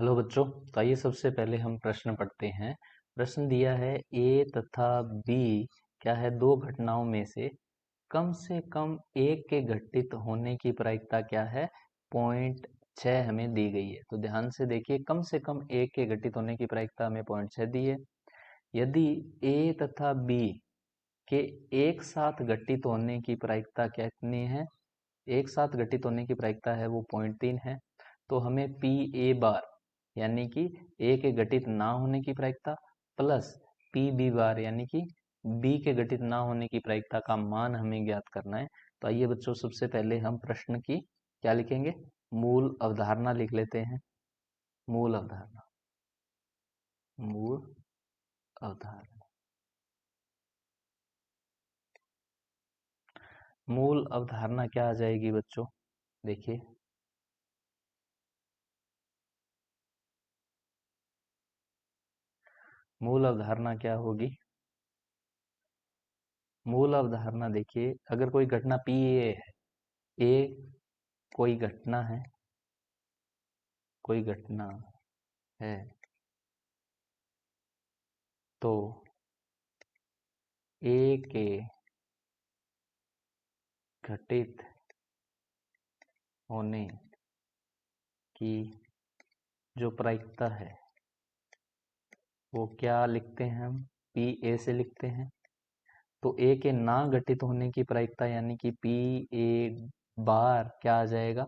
Hello बच्चों। तो आइए सबसे पहले हम प्रश्न पढ़ते हैं। प्रश्न दिया है ए तथा बी क्या है, दो घटनाओं में से कम एक के घटित होने की प्रायिकता क्या है, 0.6 हमें दी गई है। तो ध्यान से कम एक के घटित होने की प्रायिकता हमें 0.6 दी है। यदि ए तथा बी के एक साथ घटित होने की प्रायिकता कितनी है, एक साथ घटित होने की प्रायिकता है वो 0.3 है। तो हमें पी ए बार यानी कि ए के घटित ना होने की प्रायिकता प्लस पी बी बार यानी कि बी के घटित ना होने की प्रायिकता का मान हमें ज्ञात करना है। तो आइए बच्चों, सबसे पहले हम प्रश्न की क्या लिखेंगे, मूल अवधारणा लिख लेते हैं। मूल अवधारणा, मूल अवधारणा, मूल अवधारणा क्या आ जाएगी बच्चों, देखिए। मूल अवधारणा क्या होगी, मूल अवधारणा देखिए, अगर कोई घटना पी ए है, ए कोई घटना है, कोई घटना है, तो ए के घटित होने की जो प्रायिकता है वो क्या लिखते हैं, हम पी ए से लिखते हैं। तो ए के ना घटित होने की प्रायिकता यानी कि पी ए बार क्या आ जाएगा,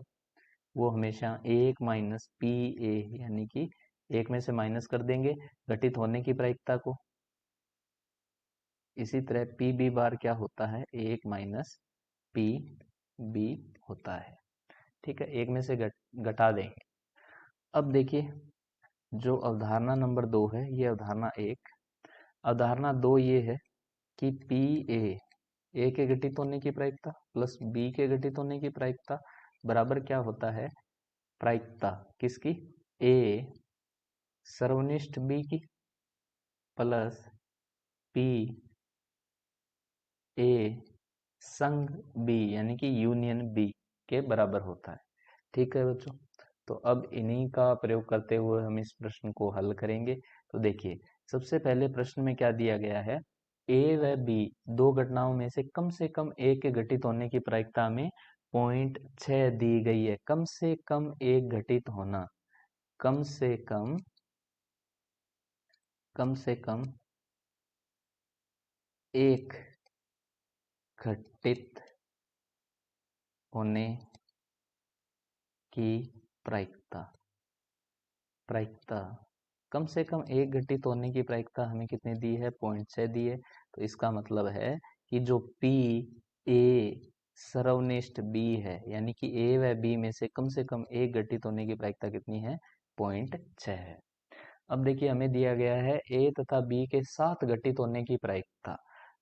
वो हमेशा एक माइनस पी ए यानी कि एक में से माइनस कर देंगे घटित होने की प्रायिकता को। इसी तरह पी बी बार क्या होता है, एक माइनस पी बी होता है। ठीक है, एक में से घटा देंगे। अब देखिए, जो अवधारणा नंबर 2 है, ये अवधारणा एक। अवधारणा 2 ये है कि पी ए के घटित होने की प्रायिकता प्लस बी के घटित होने की प्रायिकता बराबर क्या होता है, प्रायिकता किसकी, ए सर्वनिष्ठ बी की प्लस पी ए संग बी यानी कि यूनियन बी के बराबर होता है। ठीक है बच्चों, तो अब इन्हीं का प्रयोग करते हुए हम इस प्रश्न को हल करेंगे। तो देखिए, सबसे पहले प्रश्न में क्या दिया गया है, ए व बी दो घटनाओं में से कम ए के घटित होने की प्रायिकता में 0.6 दी गई है। कम एक घटित होना, कम से कम, कम से कम एक घटित होने की प्रायिकता, प्रायिकता कम से कम एक घटित होने की प्रायिकता हमें कितनी दी है, 0.6 दी है। तो इसका मतलब है कि जो P A सर्वनिष्ठ B है यानी कि A व B में से कम एक घटित होने की प्रायिकता कितनी है, 0.6 है। अब देखिए, हमें दिया गया है A तथा B के साथ घटित होने की प्रायिकता।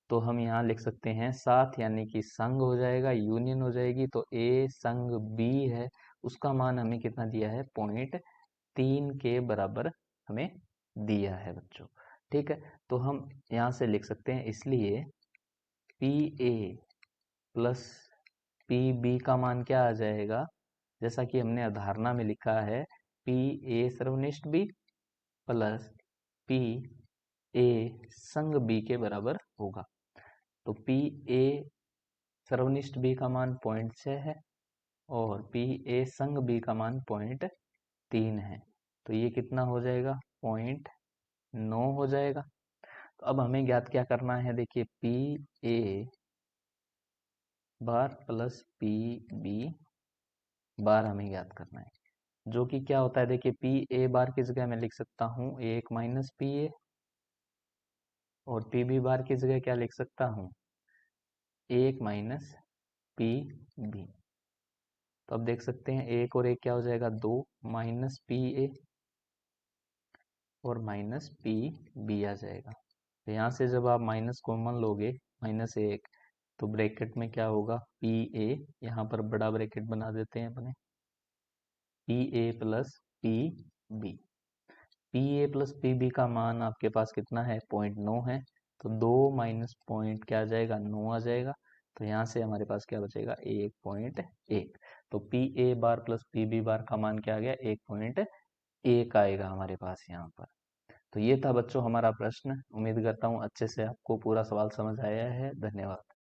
तो हम यहाँ लिख सकते हैं साथ यानी कि संग हो जाएगा, यूनियन हो जाएगी। तो A संग B है, उसका मान हमें कितना दिया है, 0.3 के बराबर हमें दिया है बच्चों। ठीक है, तो हम यहाँ से लिख सकते हैं, इसलिए P A plus P B का मान क्या आ जाएगा, जैसा कि हमने अवधारणा में लिखा है, पी ए सर्वनिष्ठ बी प्लस पी ए संग बी के बराबर होगा। तो पी ए सर्वनिष्ठ बी का मान 0.6 है और पी ए संग बी का मान 0.3 है। तो ये कितना हो जाएगा, 0.9 हो जाएगा। तो अब हमें ज्ञात क्या करना है, देखिए P A bar plus P B bar हमें ज्ञात करना है, जो कि क्या होता है, देखिए पी ए बार की जगह मैं लिख सकता हूँ एक माइनस पी ए और पी बी बार की जगह क्या लिख सकता हूँ, एक माइनस पी बी। तो अब देख सकते हैं एक और एक क्या हो जाएगा, दो माइनस पी ए और माइनस पी बी आ जाएगा। तो यहाँ से जब आप माइनस कॉमन लोगे, माइनस एक, तो ब्रैकेट में क्या होगा, पी ए, यहाँ पर बड़ा ब्रैकेट बना देते हैं अपने, P A plus P B. P A plus P B का मान आपके पास कितना है, 0.9 है। तो दो माइनस पॉइंट क्या आ जाएगा, 9 आ जाएगा। तो यहाँ से हमारे पास क्या बचेगा, 1.1। तो P A bar plus P B bar का मान क्या आ गया, 1.1। 1 आएगा हमारे पास यहाँ पर। तो ये था बच्चों हमारा प्रश्न। उम्मीद करता हूँ अच्छे से आपको पूरा सवाल समझ आया है। धन्यवाद।